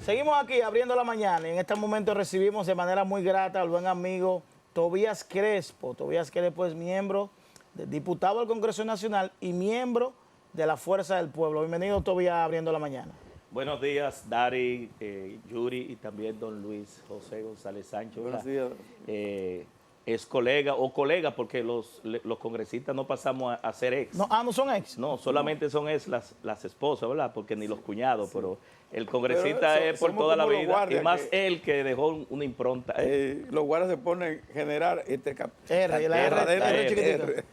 Seguimos aquí abriendo la mañana y en este momento recibimos de manera muy grata al buen amigo Tobías Crespo. Tobías Crespo es miembro, diputado del Congreso Nacional y miembro de la Fuerza del Pueblo. Bienvenido, Tobías, abriendo la mañana. Buenos días, Dari, Yuri y también don Luis José González Sancho. Buenos días. Es colega porque los congresistas no pasamos a ser ex. No son ex. No, solamente son ex las esposas, ¿verdad? Porque ni los cuñados, pero el congresista Pero es por somos toda la como los vida, guardias y más que- él que dejó una impronta. Los guardias se ponen generar R chiquitita.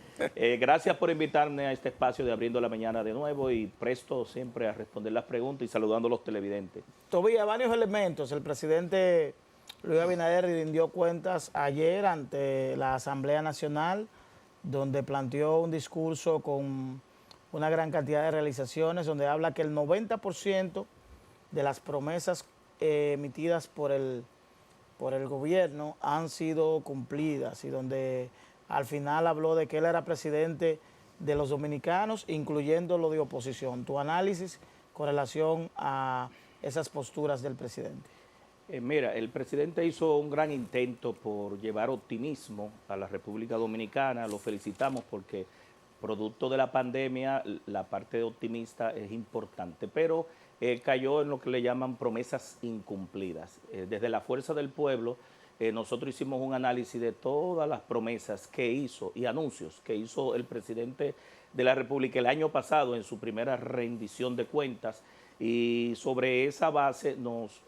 Gracias por invitarme a este espacio de Abriendo la Mañana de nuevo y presto siempre a responder las preguntas y saludando a los televidentes. Tobías, varios elementos. El presidente Luis Abinader rindió cuentas ayer ante la Asamblea Nacional, donde planteó un discurso con una gran cantidad de realizaciones, donde habla que el 90% de las promesas emitidas por el gobierno han sido cumplidas y donde al final habló de que él era presidente de los dominicanos, incluyendo lo de oposición. Tu análisis con relación a esas posturas del presidente. Mira, el presidente hizo un gran intento por llevar optimismo a la República Dominicana. Lo felicitamos porque producto de la pandemia la parte optimista es importante, pero cayó en lo que le llaman promesas incumplidas. Desde la Fuerza del Pueblo nosotros hicimos un análisis de todas las promesas que hizo y anuncios que hizo el presidente de la República el año pasado en su primera rendición de cuentas, y sobre esa base nos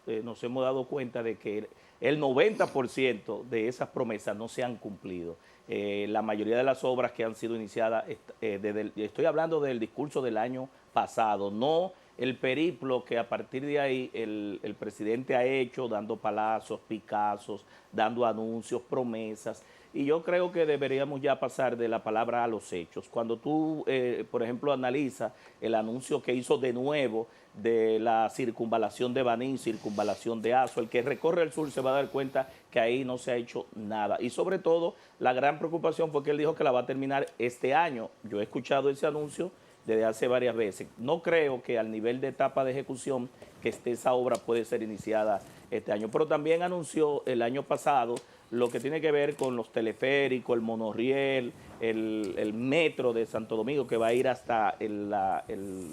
hemos dado cuenta de que el 90% de esas promesas no se han cumplido. La mayoría de las obras que han sido iniciadas, estoy hablando del discurso del año pasado, no el periplo que a partir de ahí el presidente ha hecho, dando palazos, picazos, dando anuncios, promesas. Y yo creo que deberíamos ya pasar de la palabra a los hechos. Cuando tú, por ejemplo, analizas el anuncio que hizo de nuevo de la circunvalación de Baní, circunvalación de Azo, el que recorre el sur se va a dar cuenta que ahí no se ha hecho nada. Y sobre todo, la gran preocupación fue que él dijo que la va a terminar este año. Yo he escuchado ese anuncio desde hace varias veces. No creo que al nivel de etapa de ejecución que esa obra puede ser iniciada este año. Pero también anunció el año pasado lo que tiene que ver con los teleféricos, el monorriel, el metro de Santo Domingo que va a ir hasta el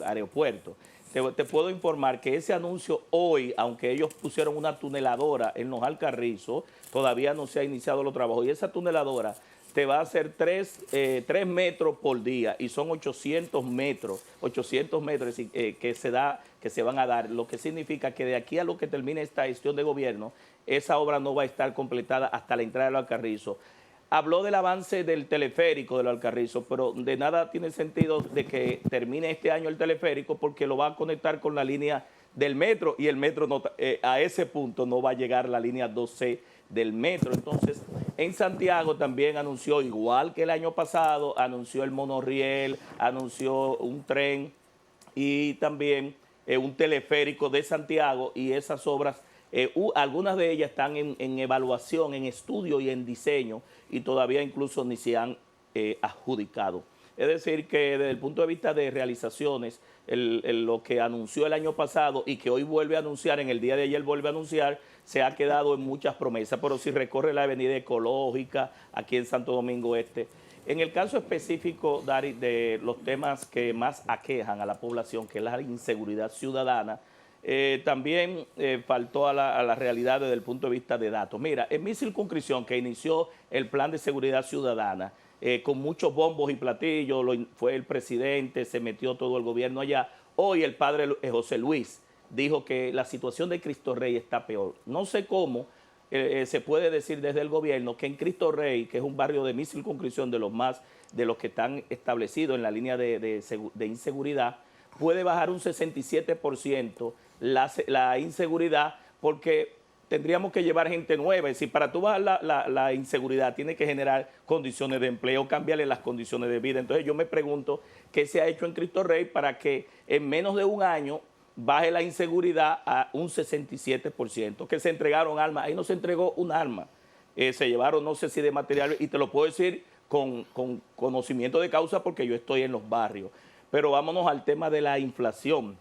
aeropuerto. Te puedo informar que ese anuncio hoy, aunque ellos pusieron una tuneladora en los Alcarrizos, todavía no se ha iniciado los trabajos. Y esa tuneladora te va a hacer 3 metros por día y son 800 metros que se van a dar, lo que significa que de aquí a lo que termine esta gestión de gobierno, esa obra no va a estar completada hasta la entrada de los Alcarrizos. Habló del avance del teleférico de los Alcarrizos, pero de nada tiene sentido de que termine este año el teleférico porque lo va a conectar con la línea del metro y el metro no, a ese punto no va a llegar la línea 12 del metro. Entonces, en Santiago también anunció, igual que el año pasado, anunció el monorriel, anunció un tren y también un teleférico de Santiago, y esas obras, algunas de ellas están en evaluación, en estudio y en diseño, y todavía incluso ni se han adjudicado. Es decir, que desde el punto de vista de realizaciones, lo que anunció el año pasado y que hoy vuelve a anunciar, en el día de ayer vuelve a anunciar, se ha quedado en muchas promesas. Pero si recorre la avenida Ecológica, aquí en Santo Domingo Este, en el caso específico, Dari, de los temas que más aquejan a la población, que es la inseguridad ciudadana, también faltó a la realidad desde el punto de vista de datos. Mira, en mi circunscripción, que inició el plan de seguridad ciudadana, con muchos bombos y platillos, fue el presidente, se metió todo el gobierno allá. Hoy el padre José Luis dijo que la situación de Cristo Rey está peor. No sé cómo se puede decir desde el gobierno que en Cristo Rey, que es un barrio de mi circunscripción, de los que están establecidos en la línea de inseguridad, puede bajar un 67% la inseguridad, porque tendríamos que llevar gente nueva. Es decir, para tú bajar la inseguridad, tiene que generar condiciones de empleo, cambiarle las condiciones de vida. Entonces yo me pregunto qué se ha hecho en Cristo Rey para que en menos de un año baje la inseguridad a un 67%, que se entregaron armas. Ahí no se entregó un arma, se llevaron no sé si de material, y te lo puedo decir con conocimiento de causa porque yo estoy en los barrios. Pero vámonos al tema de la inflación.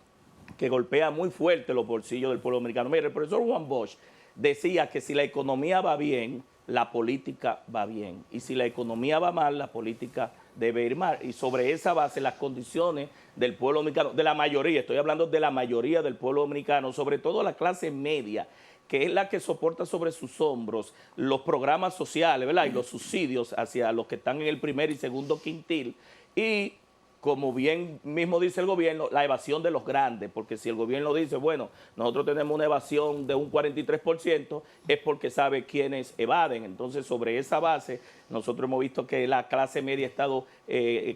que golpea muy fuerte los bolsillos del pueblo dominicano. Mire, el profesor Juan Bosch decía que si la economía va bien, la política va bien. Y si la economía va mal, la política debe ir mal. Y sobre esa base, las condiciones del pueblo dominicano, de la mayoría, estoy hablando de la mayoría del pueblo dominicano, sobre todo la clase media, que es la que soporta sobre sus hombros los programas sociales, ¿verdad? Y los subsidios hacia los que están en el primer y segundo quintil. Y como bien mismo dice el gobierno, la evasión de los grandes, porque si el gobierno dice, bueno, nosotros tenemos una evasión de un 43%, es porque sabe quiénes evaden. Entonces, sobre esa base, nosotros hemos visto que la clase media ha estado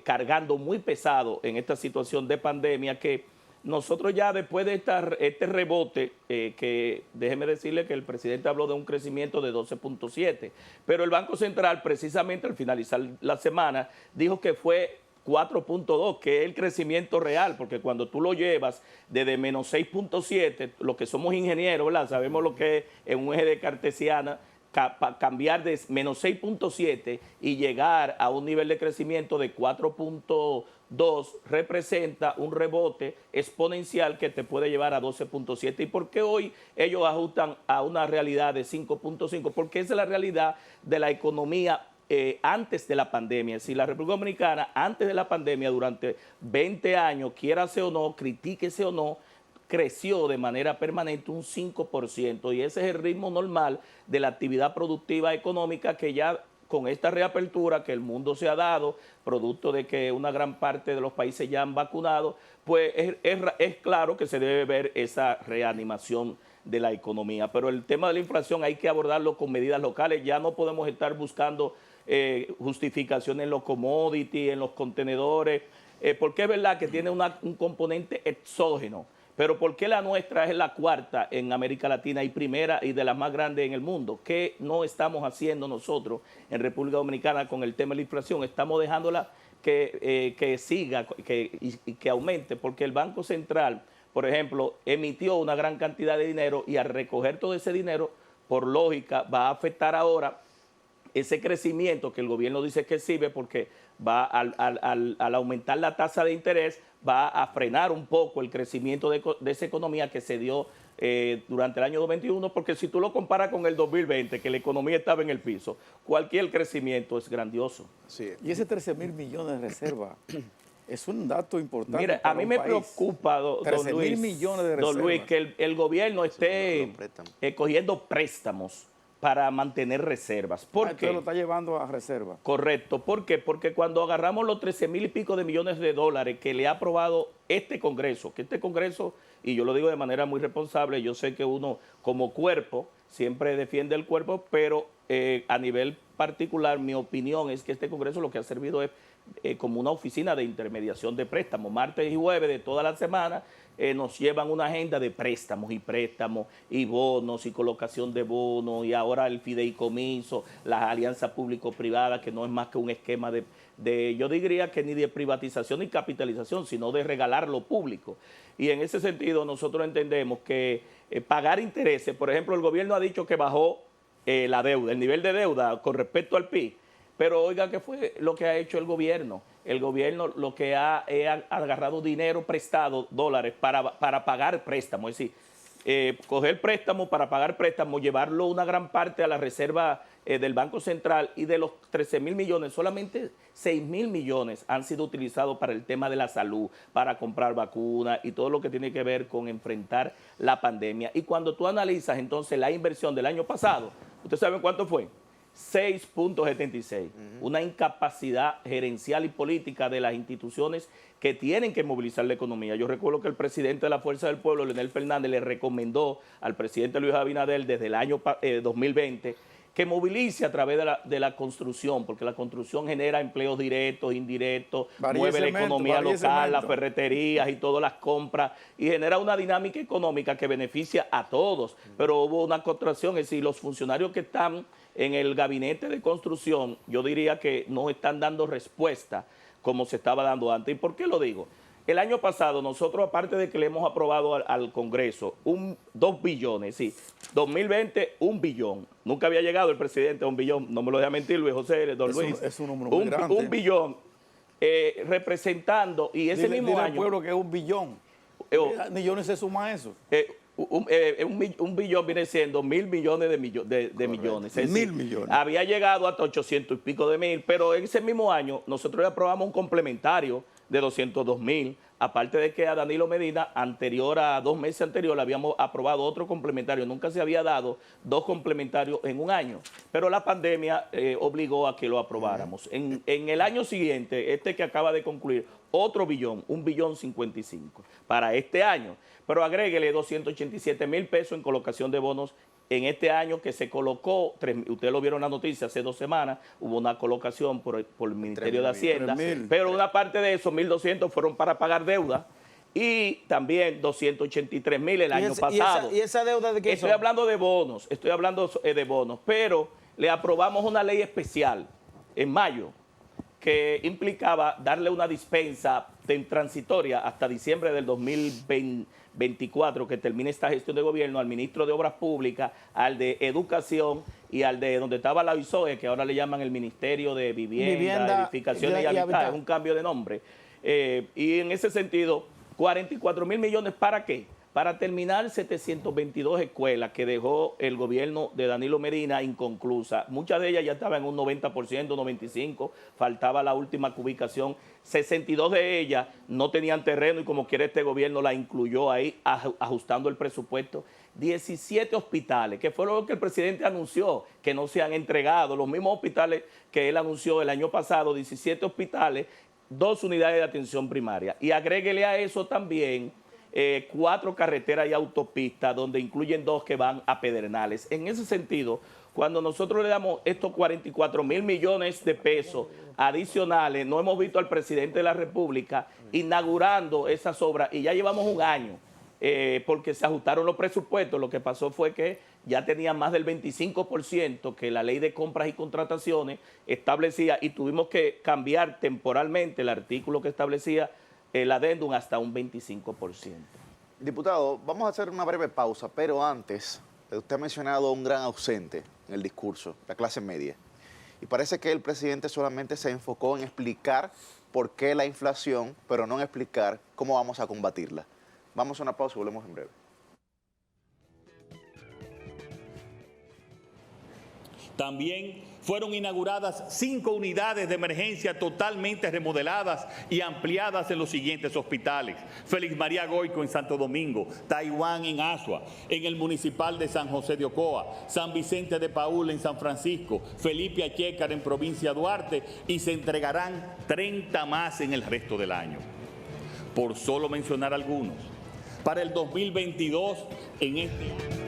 cargando muy pesado en esta situación de pandemia, que nosotros ya después de este rebote, que déjeme decirle que el presidente habló de un crecimiento de 12.7, pero el Banco Central precisamente al finalizar la semana dijo que fue 4.2, que es el crecimiento real, porque cuando tú lo llevas desde menos 6.7, los que somos ingenieros, ¿verdad? Sabemos lo que es en un eje de cartesiana, cambiar de menos 6.7 y llegar a un nivel de crecimiento de 4.2 representa un rebote exponencial que te puede llevar a 12.7. ¿Y por qué hoy ellos ajustan a una realidad de 5.5? Porque esa es la realidad de la economía antes de la pandemia. Si la República Dominicana antes de la pandemia durante 20 años, quiérase o no, critíquese o no, creció de manera permanente un 5%, y ese es el ritmo normal de la actividad productiva económica, que ya con esta reapertura que el mundo se ha dado, producto de que una gran parte de los países ya han vacunado, pues es claro que se debe ver esa reanimación de la economía. Pero el tema de la inflación hay que abordarlo con medidas locales. Ya no podemos estar buscando justificaciones en los commodities, en los contenedores, porque es verdad que tiene un componente exógeno. Pero ¿por qué la nuestra es la cuarta en América Latina y primera y de las más grandes en el mundo? ¿Qué no estamos haciendo nosotros en República Dominicana con el tema de la inflación? Estamos dejándola que siga y que aumente, porque el Banco Central, por ejemplo, emitió una gran cantidad de dinero, y al recoger todo ese dinero, por lógica, va a afectar ahora ese crecimiento que el gobierno dice que sirve, porque va al aumentar la tasa de interés, va a frenar un poco el crecimiento de esa economía que se dio durante el año 2021, porque si tú lo comparas con el 2020, que la economía estaba en el piso, cualquier crecimiento es grandioso. Sí. Y ese 13.000 millones de reservas es un dato importante. Mira, a mí me preocupa, don Luis, millones de reservas. don Luis, que el gobierno esté cogiendo préstamos para mantener reservas. ¿Por qué? Lo está llevando a reserva. Correcto. ¿Por qué? Porque cuando agarramos los 13.000 y pico de millones de dólares que le ha aprobado este Congreso, y yo lo digo de manera muy responsable, yo sé que uno como cuerpo siempre defiende el cuerpo, pero a nivel particular mi opinión es que este Congreso lo que ha servido es como una oficina de intermediación de préstamos. Martes y jueves de toda la semana nos llevan una agenda de préstamos y bonos y colocación de bonos, y ahora el fideicomiso, las alianzas público-privadas, que no es más que un esquema yo diría que ni de privatización ni capitalización, sino de regalar lo público. Y en ese sentido nosotros entendemos que pagar intereses, por ejemplo, el gobierno ha dicho que bajó la deuda, el nivel de deuda con respecto al PIB. Pero oiga, ¿qué fue lo que ha hecho el gobierno? El gobierno lo que ha agarrado dinero prestado, dólares, para pagar préstamos. Es decir, coger préstamos para pagar préstamos, llevarlo una gran parte a la reserva del Banco Central, y de los 13.000 millones, solamente 6.000 millones han sido utilizados para el tema de la salud, para comprar vacunas y todo lo que tiene que ver con enfrentar la pandemia. Y cuando tú analizas entonces la inversión del año pasado, ¿usted sabe cuánto fue? 6.76, una incapacidad gerencial y política de las instituciones que tienen que movilizar la economía. Yo recuerdo que el presidente de la Fuerza del Pueblo, Leonel Fernández, le recomendó al presidente Luis Abinader desde el año 2020 que movilice a través de la construcción, porque la construcción genera empleos directos, indirectos, mueve la economía local, las ferreterías y todas las compras, y genera una dinámica económica que beneficia a todos. Pero hubo una contracción, es decir, los funcionarios que están en el gabinete de construcción, yo diría que no están dando respuesta como se estaba dando antes. ¿Y por qué lo digo? El año pasado nosotros, aparte de que le hemos aprobado al Congreso 2 billones, sí, 2020 1 billón. Nunca había llegado el presidente a 1 billón, no me lo deja mentir Luis José, don Luis. Es un número muy grande. 1 billón representando, y ese mismo dile año... al pueblo que es 1 billón. millones se suma eso. Un billón viene siendo 1.000 millones de millones. Es decir, 1.000 millones. Había llegado hasta 800 y pico de mil, pero en ese mismo año nosotros le aprobamos un complementario de 202.000, aparte de que a Danilo Medina, a 2 meses anterior, le habíamos aprobado otro complementario. Nunca se había dado 2 complementarios en un año, pero la pandemia obligó a que lo aprobáramos. En el año siguiente, este que acaba de concluir, otro billón, 1.055.000 para este año. Pero agréguele 287.000 pesos en colocación de bonos en este año que se colocó. Ustedes lo vieron en la noticia hace 2 semanas, hubo una colocación por el Ministerio de Hacienda, pero una parte de esos 1.200 fueron para pagar deuda y también 283.000 el año pasado. ¿Y esa deuda de qué Estoy hablando de bonos, pero le aprobamos una ley especial en mayo que implicaba darle una dispensa transitoria hasta diciembre del 2024, que termine esta gestión de gobierno, al ministro de Obras Públicas, al de Educación y al de donde estaba la ISOE, que ahora le llaman el Ministerio de Vivienda Edificaciones y Habitat, es un cambio de nombre. Y en ese sentido, 44.000 millones, ¿para qué? Para terminar 722 escuelas que dejó el gobierno de Danilo Medina inconclusas. Muchas de ellas ya estaban en un 90%, 95%, faltaba la última ubicación. 62 de ellas no tenían terreno y como quiera este gobierno la incluyó ahí, ajustando el presupuesto. 17 hospitales, que fue lo que el presidente anunció, que no se han entregado. Los mismos hospitales que él anunció el año pasado, 17 hospitales, 2 unidades de atención primaria. Y agréguele a eso también 4 carreteras y autopistas, donde incluyen 2 que van a Pedernales. En ese sentido, cuando nosotros le damos estos 44.000 millones de pesos adicionales, no hemos visto al presidente de la República inaugurando esas obras y ya llevamos un año porque se ajustaron los presupuestos. Lo que pasó fue que ya tenían más del 25% que la ley de compras y contrataciones establecía y tuvimos que cambiar temporalmente el artículo que establecía el adendum hasta un 25%. Diputado, vamos a hacer una breve pausa, pero antes, usted ha mencionado un gran ausente en el discurso, la clase media. Y parece que el presidente solamente se enfocó en explicar por qué la inflación, pero no en explicar cómo vamos a combatirla. Vamos a una pausa y volvemos en breve. También fueron inauguradas 5 unidades de emergencia totalmente remodeladas y ampliadas en los siguientes hospitales: Félix María Goico en Santo Domingo, Taiwán en Asua, en el municipal de San José de Ocoa, San Vicente de Paúl en San Francisco, Felipe Achécar en provincia Duarte, y se entregarán 30 más en el resto del año. Por solo mencionar algunos. Para el 2022, en este año...